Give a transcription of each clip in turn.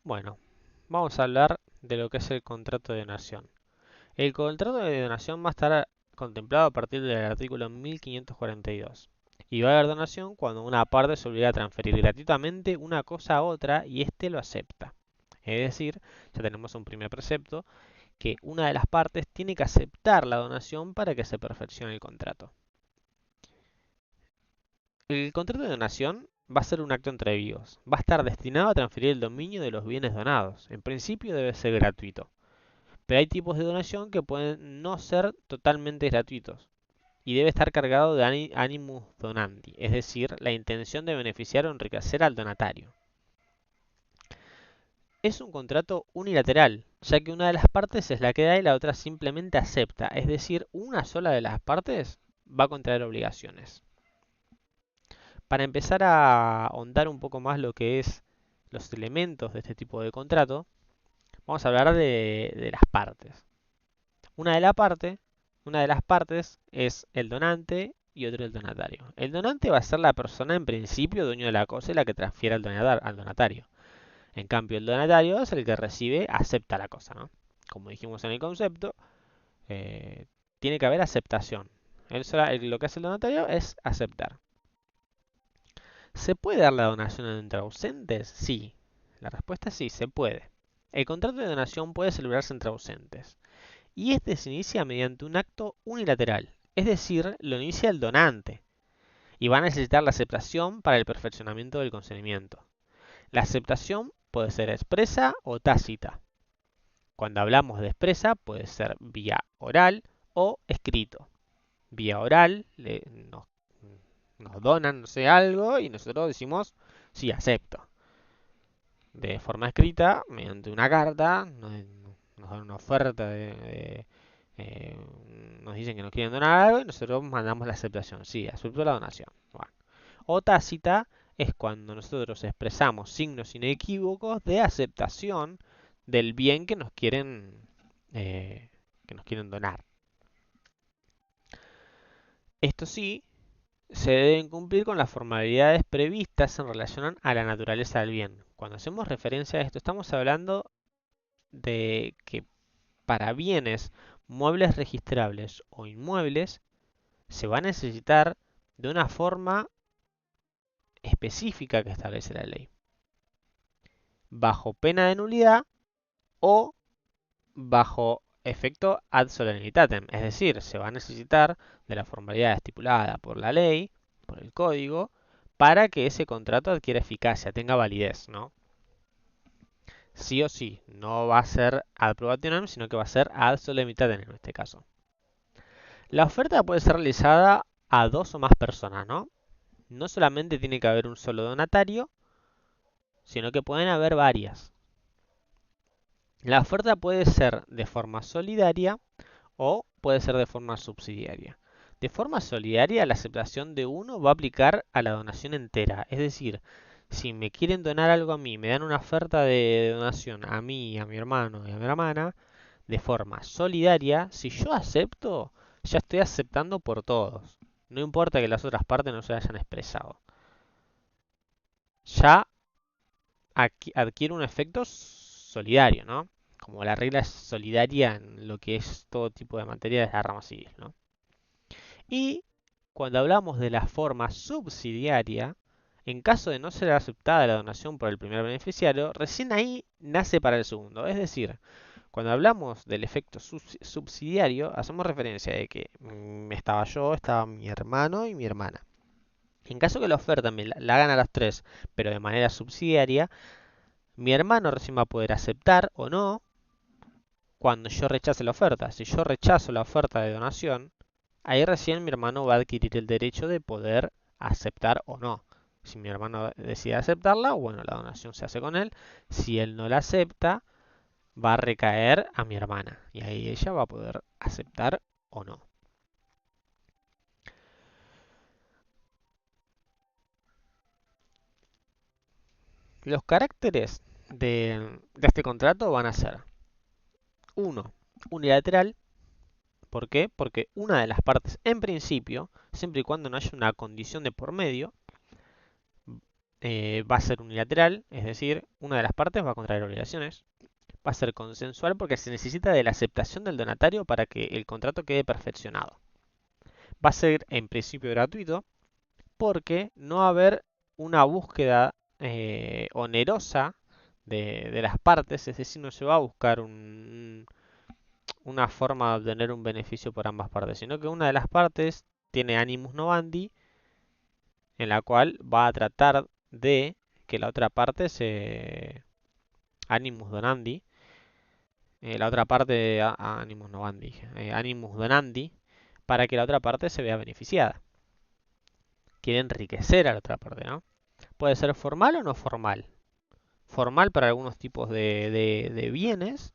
Bueno, vamos a hablar de lo que es el contrato de donación. El contrato de donación va a estar contemplado a partir del artículo 1542. Y va a haber donación cuando una parte se obliga a transferir gratuitamente una cosa a otra y éste lo acepta. Es decir, ya tenemos un primer precepto que una de las partes tiene que aceptar la donación para que se perfeccione el contrato. El contrato de donación va a ser un acto entre vivos. Va a estar destinado a transferir el dominio de los bienes donados. En principio debe ser gratuito. Pero hay tipos de donación que pueden no ser totalmente gratuitos y debe estar cargado de animus donandi, es decir, la intención de beneficiar o enriquecer al donatario. Es un contrato unilateral, ya que una de las partes es la que da y la otra simplemente acepta, es decir, una sola de las partes va a contraer obligaciones. Para empezar a ahondar un poco más lo que es los elementos de este tipo de contrato, vamos a hablar de las partes. Una de, la parte, una de las partes es el donante y otro el donatario. El donante va a ser la persona en principio dueño de la cosa y la que transfiere al donatario. En cambio, el donatario es el que recibe, acepta la cosa, ¿no? Como dijimos en el concepto, eh, tiene que haber aceptación. Lo que hace el donatario es aceptar. ¿Se puede dar la donación entre ausentes? Sí. La respuesta es sí, se puede. El contrato de donación puede celebrarse entre ausentes. Y este se inicia mediante un acto unilateral, es decir, lo inicia el donante, y va a necesitar la aceptación para el perfeccionamiento del consentimiento. La aceptación puede ser expresa o tácita. Cuando hablamos de expresa puede ser vía oral o escrito. Vía oral nos donan, no sé, algo y nosotros decimos sí, acepto. De forma escrita, mediante una carta, nos dan una oferta eh, nos dicen que nos quieren donar algo y nosotros mandamos la aceptación. Sí, acepto la donación. Bueno. O tácita es cuando nosotros expresamos signos inequívocos de aceptación del bien que nos quieren donar. Esto sí, se deben cumplir con las formalidades previstas en relación a la naturaleza del bien. Cuando hacemos referencia a esto, estamos hablando de que para bienes muebles registrables o inmuebles se va a necesitar de una forma específica que establece la ley, bajo pena de nulidad o bajo efecto ad solemnitatem, es decir, se va a necesitar de la formalidad estipulada por la ley, por el código, para que ese contrato adquiera eficacia, tenga validez, ¿no? Sí o sí, no va a ser ad probationem, sino que va a ser ad solemnitatem en este caso. La oferta puede ser realizada a dos o más personas, ¿no? No solamente tiene que haber un solo donatario, sino que pueden haber varias. La oferta puede ser de forma solidaria o puede ser de forma subsidiaria. De forma solidaria, la aceptación de uno va a aplicar a la donación entera. Es decir, si me quieren donar algo a mí, me dan una oferta de donación a mí, a mi hermano y a mi hermana, de forma solidaria, si yo acepto, ya estoy aceptando por todos. No importa que las otras partes no se hayan expresado. Ya adquiere un efecto solidario, ¿no? Como la regla es solidaria en lo que es todo tipo de materia de la rama civil, ¿no? Y cuando hablamos de la forma subsidiaria, en caso de no ser aceptada la donación por el primer beneficiario, recién ahí nace para el segundo. Es decir, cuando hablamos del efecto subsidiario, hacemos referencia de que estaba yo, estaba mi hermano y mi hermana. En caso que la oferta me la hagan a las tres, pero de manera subsidiaria, mi hermano recién va a poder aceptar o no cuando yo rechace la oferta. Si yo rechazo la oferta de donación, ahí recién mi hermano va a adquirir el derecho de poder aceptar o no. Si mi hermano decide aceptarla, bueno, la donación se hace con él. Si él no la acepta, va a recaer a mi hermana. Y ahí ella va a poder aceptar o no. Los caracteres de este contrato van a ser uno, unilateral. ¿Por qué? Porque una de las partes, en principio, siempre y cuando no haya una condición de por medio, va a ser unilateral, es decir, una de las partes va a contraer obligaciones. Va a ser consensual porque se necesita de la aceptación del donatario para que el contrato quede perfeccionado. Va a ser en principio gratuito porque no va a haber una búsqueda onerosa de las partes, es decir, no se va a buscar una forma de obtener un beneficio por ambas partes, sino que una de las partes tiene animus novandi, en la cual va a tratar de que la otra parte se... animus donandi, la otra parte, animus novandi, animus donandi, para que la otra parte se vea beneficiada. Quiere enriquecer a la otra parte, ¿no? Puede ser formal o no formal. Formal para algunos tipos de bienes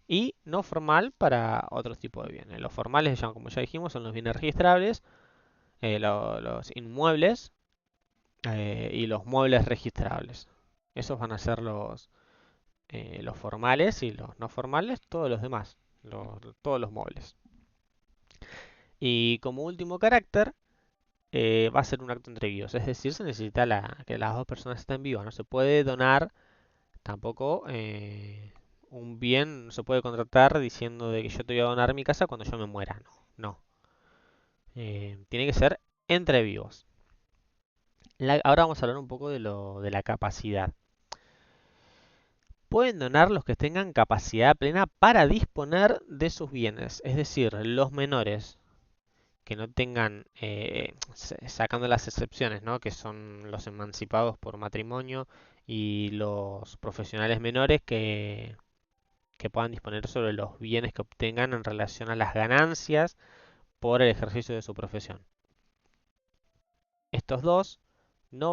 y no formal para otros tipos de bienes. Los formales, como ya dijimos, son los bienes registrables, los inmuebles y los muebles registrables. Esos van a ser los formales, y los no formales, todos los demás, todos los muebles. Y como último carácter, va a ser un acto entre vivos, es decir, se necesita que las dos personas estén vivas. No se puede donar tampoco un bien, no se puede contratar diciendo de que yo te voy a donar mi casa cuando yo me muera. No, no. Tiene que ser entre vivos. Ahora vamos a hablar un poco de la capacidad. Pueden donar los que tengan capacidad plena para disponer de sus bienes, es decir, los menores que no tengan, sacando las excepciones, ¿no? Que son los emancipados por matrimonio y los profesionales menores que puedan disponer sobre los bienes que obtengan en relación a las ganancias por el ejercicio de su profesión. Estos dos no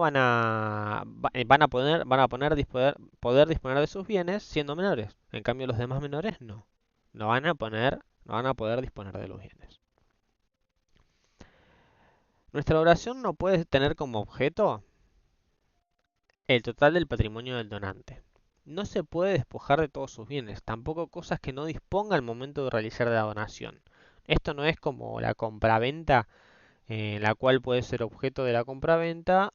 poder disponer de sus bienes siendo menores. En cambio, los demás menores no. No van a poder disponer de los bienes. Nuestra oración no puede tener como objeto el total del patrimonio del donante. No se puede despojar de todos sus bienes, tampoco cosas que no disponga al momento de realizar la donación. Esto no es como la compraventa, en la cual puede ser objeto de la compraventa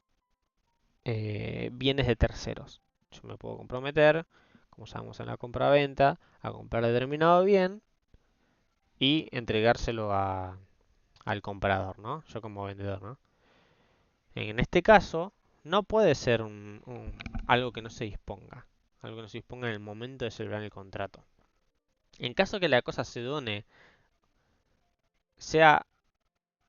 bienes de terceros. Yo me puedo comprometer, como sabemos en la compraventa, a comprar determinado bien y entregárselo al comprador, ¿no? Yo como vendedor, ¿no? En este caso, no puede ser algo que no se disponga, algo que no se disponga en el momento de celebrar el contrato. En caso que la cosa se done, sea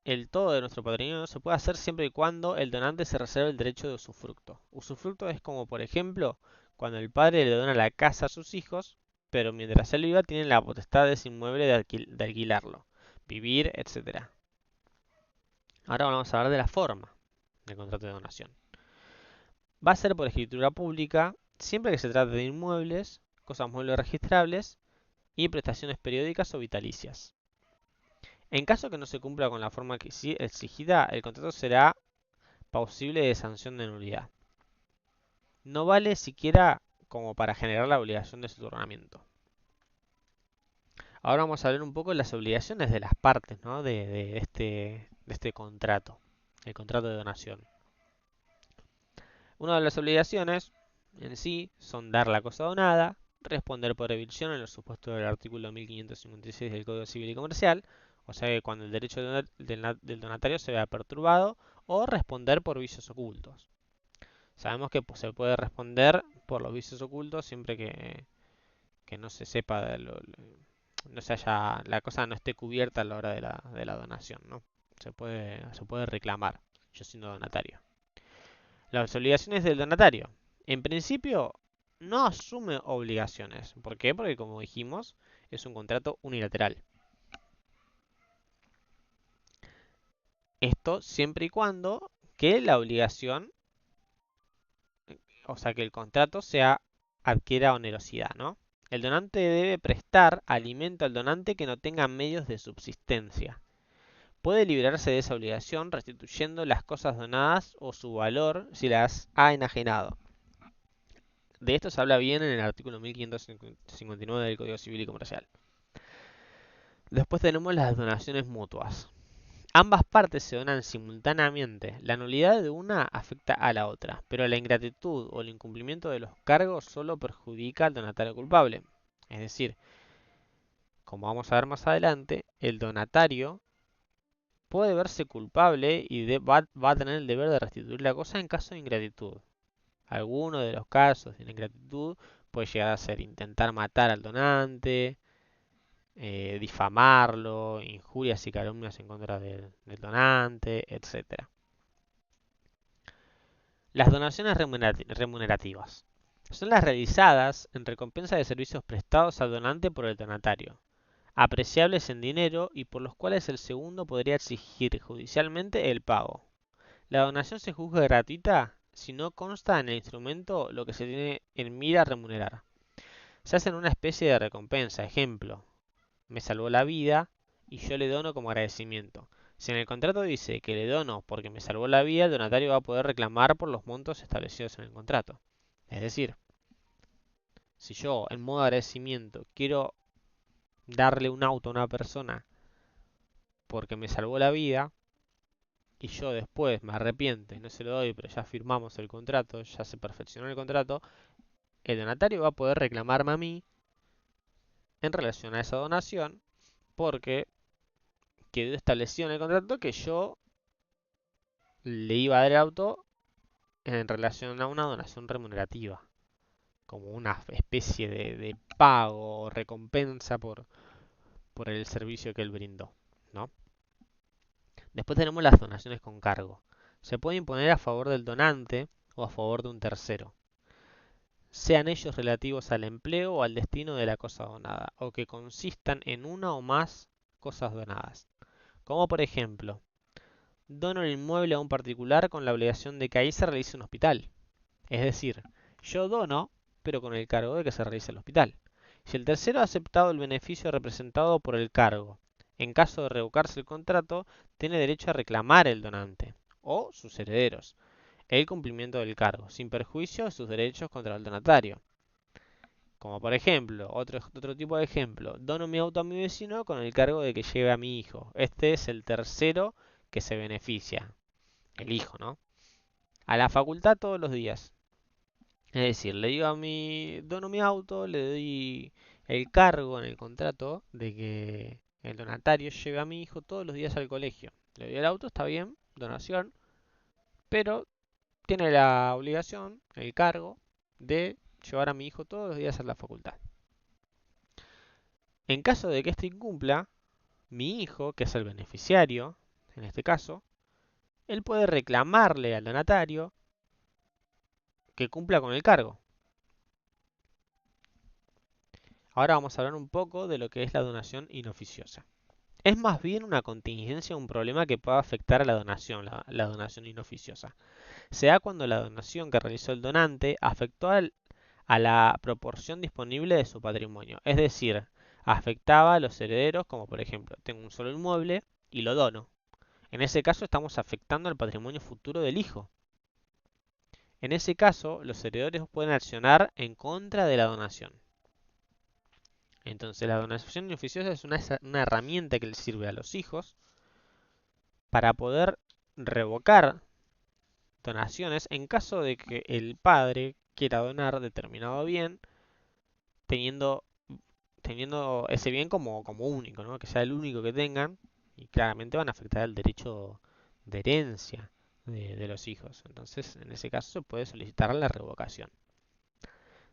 el todo de nuestro patrimonio, se puede hacer siempre y cuando el donante se reserve el derecho de usufructo. Usufructo es como, por ejemplo, cuando el padre le dona la casa a sus hijos, pero mientras él viva tienen la potestad de ese inmueble de alquilarlo, vivir, etc. Ahora vamos a hablar de la forma del contrato de donación. Va a ser por escritura pública siempre que se trate de inmuebles, cosas muebles registrables y prestaciones periódicas o vitalicias. En caso que no se cumpla con la forma exigida, el contrato será pausible de sanción de nulidad. No vale siquiera como para generar la obligación de su tornamiento. Ahora vamos a ver un poco de las obligaciones de las partes, ¿no? de este contrato, el contrato de donación. Una de las obligaciones en sí son dar la cosa donada, responder por evicción en los supuestos del artículo 1556 del Código Civil y Comercial, o sea que cuando el derecho del donatario se vea perturbado, o responder por vicios ocultos. Sabemos que se puede responder por los vicios ocultos siempre que no se sepa, no se haya, la cosa no esté cubierta a la hora de la donación, ¿no? Se puede reclamar, yo siendo donatario. Las obligaciones del donatario. En principio, no asume obligaciones. ¿Por qué? Porque, como dijimos, es un contrato unilateral. Esto siempre y cuando que la obligación, o sea, que el contrato adquiera onerosidad, ¿no? El donante debe prestar alimento al donante que no tenga medios de subsistencia. Puede librarse de esa obligación restituyendo las cosas donadas o su valor si las ha enajenado. De esto se habla bien en el artículo 1559 del Código Civil y Comercial. Después tenemos las donaciones mutuas. Ambas partes se donan simultáneamente. La nulidad de una afecta a la otra, pero la ingratitud o el incumplimiento de los cargos solo perjudica al donatario culpable. Es decir, como vamos a ver más adelante, el donatario puede verse culpable y va a tener el deber de restituir la cosa en caso de ingratitud. Alguno de los casos de ingratitud puede llegar a ser intentar matar al donante, difamarlo, injurias y calumnias en contra del donante, etc. Las donaciones remunerativas son las realizadas en recompensa de servicios prestados al donante por el donatario, apreciables en dinero y por los cuales el segundo podría exigir judicialmente el pago. La donación se juzga gratuita si no consta en el instrumento lo que se tiene en mira remunerar. Se hace en una especie de recompensa, ejemplo, me salvó la vida y yo le dono como agradecimiento. Si en el contrato dice que le dono porque me salvó la vida, el donatario va a poder reclamar por los montos establecidos en el contrato. Es decir, si yo en modo de agradecimiento quiero darle un auto a una persona porque me salvó la vida y yo después me arrepiento y no se lo doy, pero ya firmamos el contrato, ya se perfeccionó el contrato, el donatario va a poder reclamarme a mí en relación a esa donación porque quedó establecido en el contrato que yo le iba a dar el auto en relación a una donación remunerativa, como una especie de pago o recompensa por el servicio que él brindó, ¿no? Después tenemos las donaciones con cargo. Se puede imponer a favor del donante o a favor de un tercero, sean ellos relativos al empleo o al destino de la cosa donada, o que consistan en una o más cosas donadas. Como por ejemplo, dono el inmueble a un particular con la obligación de que ahí se realice un hospital. Es decir, yo dono, pero con el cargo de que se realice el hospital. Si el tercero ha aceptado el beneficio representado por el cargo, en caso de revocarse el contrato, tiene derecho a reclamar el donante o sus herederos el cumplimiento del cargo, sin perjuicio de sus derechos contra el donatario. Como por ejemplo, otro tipo de ejemplo, dono mi auto a mi vecino con el cargo de que lleve a mi hijo. Este es el tercero que se beneficia, el hijo, ¿no? A la facultad todos los días. Es decir, le digo dono mi auto, le doy el cargo en el contrato de que el donatario lleve a mi hijo todos los días al colegio. Le doy el auto, está bien, donación, pero tiene la obligación, el cargo, de llevar a mi hijo todos los días a la facultad. En caso de que éste incumpla, mi hijo, que es el beneficiario, en este caso, él puede reclamarle al donatario que cumpla con el cargo. Ahora vamos a hablar un poco de lo que es la donación inoficiosa. Es más bien una contingencia o un problema que pueda afectar a la donación, la donación inoficiosa. Se da cuando la donación que realizó el donante afectó a la proporción disponible de su patrimonio. Es decir, afectaba a los herederos, como por ejemplo, tengo un solo inmueble y lo dono. En ese caso estamos afectando al patrimonio futuro del hijo. En ese caso, los herederos pueden accionar en contra de la donación. Entonces, la donación inoficiosa es una herramienta que les sirve a los hijos para poder revocar donaciones en caso de que el padre quiera donar determinado bien, teniendo, teniendo ese bien como único, ¿no? Que sea el único que tengan, y claramente van a afectar el derecho de herencia de los hijos. Entonces, en ese caso se puede solicitar la revocación.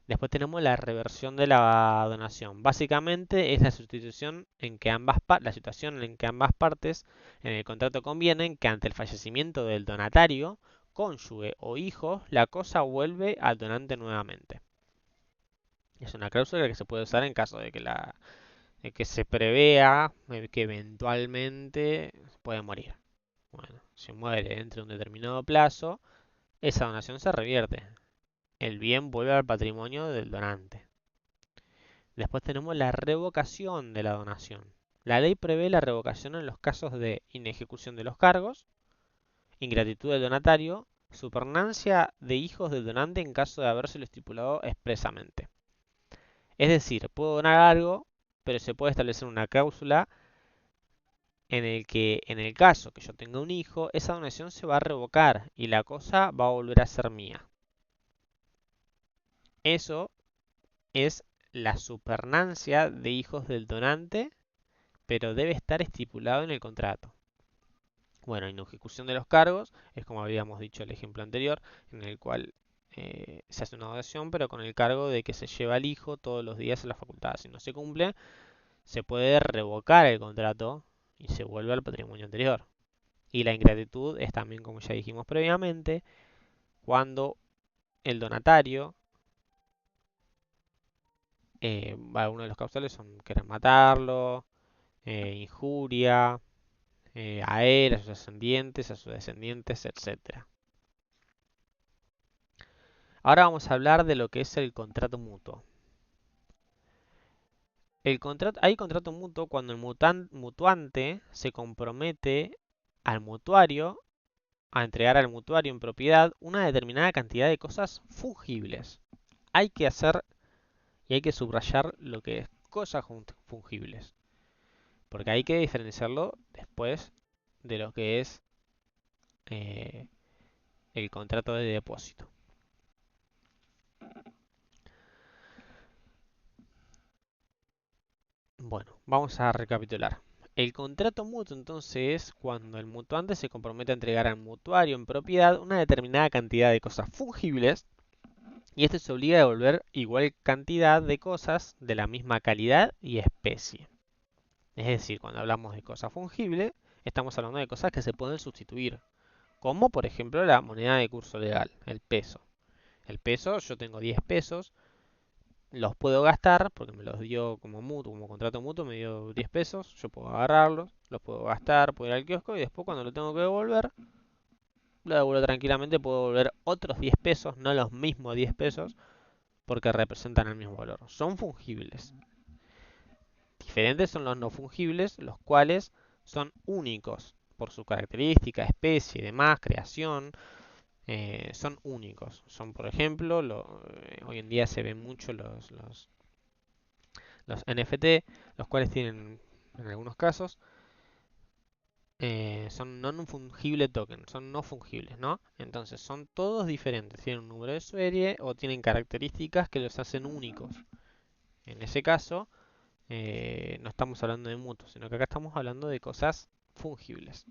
Después tenemos la reversión de la donación. Básicamente es la sustitución en que la situación en que ambas partes en el contrato convienen que ante el fallecimiento del donatario, cónyuge o hijo, la cosa vuelve al donante nuevamente. Es una cláusula que se puede usar en caso de que se prevea que eventualmente puede morir. Bueno, si muere dentro de un determinado plazo, esa donación se revierte. El bien vuelve al patrimonio del donante. Después tenemos la revocación de la donación. La ley prevé la revocación en los casos de inejecución de los cargos, ingratitud del donatario, supernancia de hijos del donante en caso de habérselo estipulado expresamente. Es decir, puedo donar algo, pero se puede establecer una cláusula en el que, en el caso que yo tenga un hijo, esa donación se va a revocar y la cosa va a volver a ser mía. Eso es la supernancia de hijos del donante, pero debe estar estipulado en el contrato. Bueno, en ejecución de los cargos es como habíamos dicho el ejemplo anterior, en el cual se hace una donación, pero con el cargo de que se lleva al hijo todos los días a la facultad. Si no se cumple, se puede revocar el contrato y se vuelve al patrimonio anterior. Y la ingratitud es también, como ya dijimos previamente, cuando el donatario, algunos de los causales son querer matarlo, injuria, a él, a sus descendientes, etc. Ahora vamos a hablar de lo que es el contrato mutuo. Hay contrato mutuo cuando el mutuante se compromete al mutuario a entregar al mutuario en propiedad una determinada cantidad de cosas fungibles. Hay que hacer y hay que subrayar lo que es cosas fungibles, porque hay que diferenciarlo después de lo que es eh, el contrato de depósito. Bueno, vamos a recapitular. El contrato mutuo entonces es cuando el mutuante se compromete a entregar al mutuario en propiedad una determinada cantidad de cosas fungibles y este se obliga a devolver igual cantidad de cosas de la misma calidad y especie. Es decir, cuando hablamos de cosas fungibles, estamos hablando de cosas que se pueden sustituir, como por ejemplo la moneda de curso legal, el peso. El peso, yo tengo 10 pesos, los puedo gastar porque me los dio como mutuo, como contrato mutuo, me dio 10 pesos, yo puedo agarrarlos, los puedo gastar, puedo ir al kiosco y después cuando lo tengo que devolver, lo devuelvo tranquilamente, puedo devolver otros 10 pesos, no los mismos 10 pesos, porque representan el mismo valor. Son fungibles. Diferentes son los no fungibles, los cuales son únicos por su característica, especie, demás, creación, son únicos. Son, por ejemplo, hoy en día se ven mucho los NFT, los cuales tienen, en algunos casos, son non-fungible token, son no fungibles, ¿no? Entonces son todos diferentes, tienen un número de serie o tienen características que los hacen únicos. En ese caso, no estamos hablando de mutuos, sino que acá estamos hablando de cosas fungibles.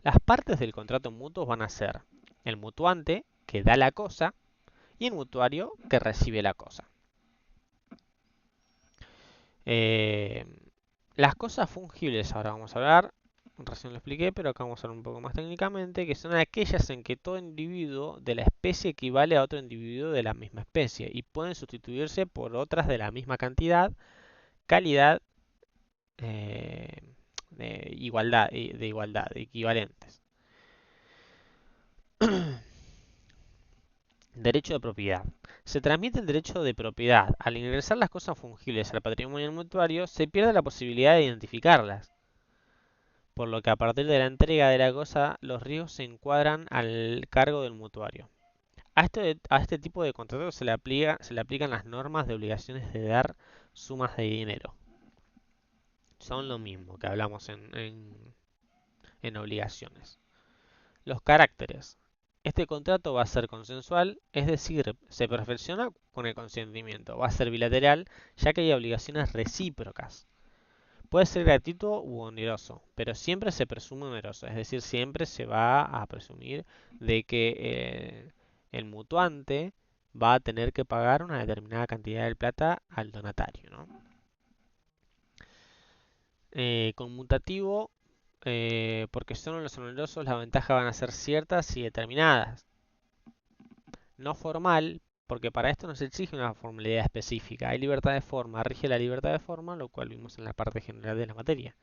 Las partes del contrato mutuo van a ser el mutuante, que da la cosa, y el mutuario, que recibe la cosa. Eh, las cosas fungibles, ahora vamos a hablar, recién lo expliqué, pero acá vamos a hablar un poco más técnicamente, que son aquellas en que todo individuo de la especie equivale a otro individuo de la misma especie y pueden sustituirse por otras de la misma cantidad, calidad, de igualdad, equivalentes. Derecho de propiedad. Se transmite el derecho de propiedad. Al ingresar las cosas fungibles al patrimonio mutuario, se pierde la posibilidad de identificarlas, por lo que a partir de la entrega de la cosa, los riesgos se encuadran al cargo del mutuario. A este tipo de contratos se le aplican las normas de obligaciones de dar sumas de dinero. Son lo mismo que hablamos en obligaciones. Los caracteres. Este contrato va a ser consensual, es decir, se perfecciona con el consentimiento. Va a ser bilateral, ya que hay obligaciones recíprocas. Puede ser gratuito u oneroso, pero siempre se presume oneroso, es decir, siempre se va a presumir de que el mutuante va a tener que pagar una determinada cantidad de plata al donatario, ¿no? Conmutativo, porque solo en los onerosos las ventajas van a ser ciertas y determinadas. No formal, porque para esto no se exige una formalidad específica. Hay libertad de forma, rige la libertad de forma, lo cual vimos en la parte general de la materia.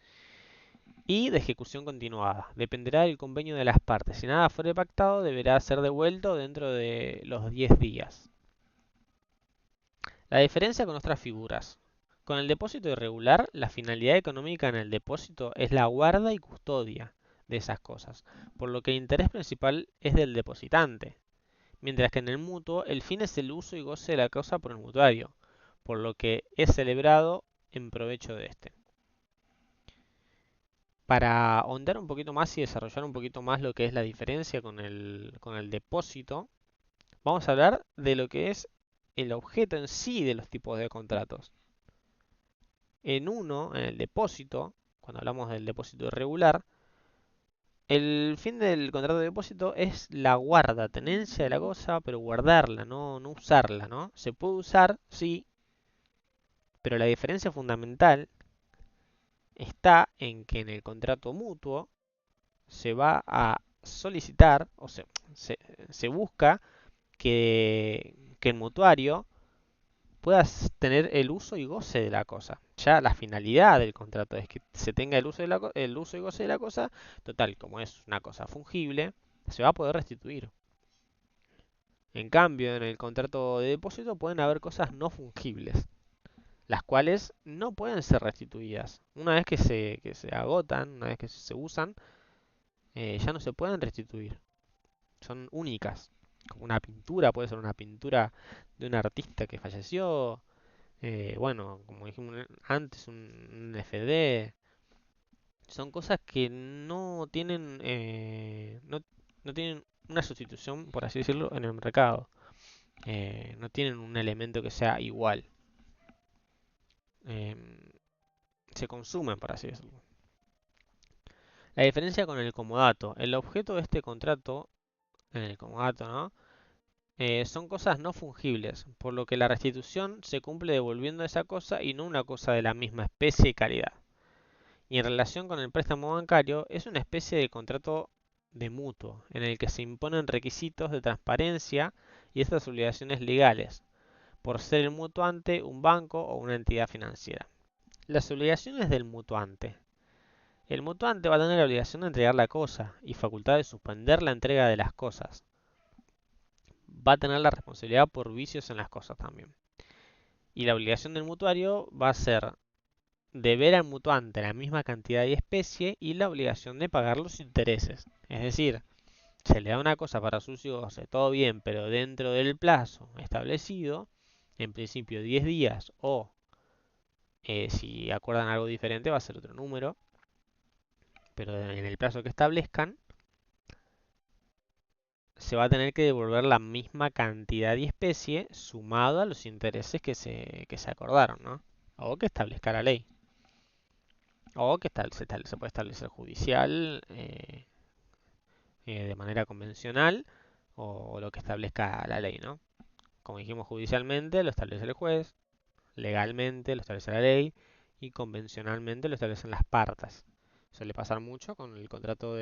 Y de ejecución continuada. Dependerá del convenio de las partes. Si nada fuere pactado, deberá ser devuelto dentro de los 10 días. La diferencia con otras figuras. Con el depósito irregular, la finalidad económica en el depósito es la guarda y custodia de esas cosas, por lo que el interés principal es del depositante, mientras que en el mutuo el fin es el uso y goce de la cosa por el mutuario, por lo que es celebrado en provecho de este. Para ahondar un poquito más y desarrollar un poquito más lo que es la diferencia con el depósito, vamos a hablar de lo que es el objeto en sí de los tipos de contratos. En el depósito, cuando hablamos del depósito irregular, el fin del contrato de depósito es la guarda, tenencia de la cosa, pero guardarla, no usarla, ¿no? Se puede usar, sí, pero la diferencia fundamental está en que en el contrato mutuo se va a solicitar o se busca que el mutuario pueda tener el uso y goce de la cosa. Ya la finalidad del contrato es que se tenga el uso y goce de la cosa, total, como es una cosa fungible, se va a poder restituir. En cambio, en el contrato de depósito pueden haber cosas no fungibles, las cuales no pueden ser restituidas. Una vez que se agotan, una vez que se usan, ya no se pueden restituir. Son únicas. Como una pintura, puede ser una pintura de un artista que falleció. Bueno, como dijimos antes, un FD. Son cosas que no tienen una sustitución, por así decirlo, en el mercado. No tienen un elemento que sea igual. Eh, Se consumen, por así decirlo. La diferencia con el comodato. El objeto de este contrato, en el comodato, ¿no? Son cosas no fungibles, por lo que la restitución se cumple devolviendo esa cosa y no una cosa de la misma especie y calidad. Y en relación con el préstamo bancario, es una especie de contrato de mutuo, en el que se imponen requisitos de transparencia y estas obligaciones legales, por ser el mutuante un banco o una entidad financiera. Las obligaciones del mutuante. El mutuante va a tener la obligación de entregar la cosa y facultad de suspender la entrega de las cosas. Va a tener la responsabilidad por vicios en las cosas también. Y la obligación del mutuario va a ser deber al mutuante la misma cantidad y especie y la obligación de pagar los intereses. Es decir, se le da una cosa para su uso, todo bien, pero dentro del plazo establecido, en principio 10 días o si acuerdan algo diferente va a ser otro número, pero en el plazo que establezcan se va a tener que devolver la misma cantidad y especie sumado a los intereses que se acordaron, ¿no? O que establezca la ley. O que se puede establecer judicial de manera convencional o lo que establezca la ley, ¿no? Como dijimos judicialmente, lo establece el juez, legalmente lo establece la ley y convencionalmente lo establecen las partes. Suele pasar mucho con el contrato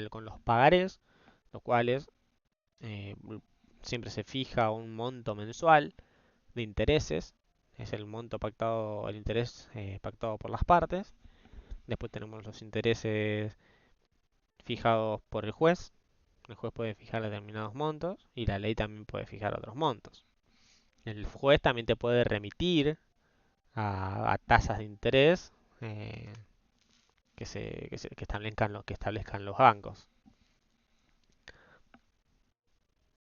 con los pagarés, los cuales eh, siempre se fija un monto mensual de intereses, es el monto pactado, el interés pactado por las partes. Después tenemos los intereses fijados por el juez puede fijar determinados montos y la ley también puede fijar otros montos. El juez también te puede remitir a tasas de interés que establezcan los bancos.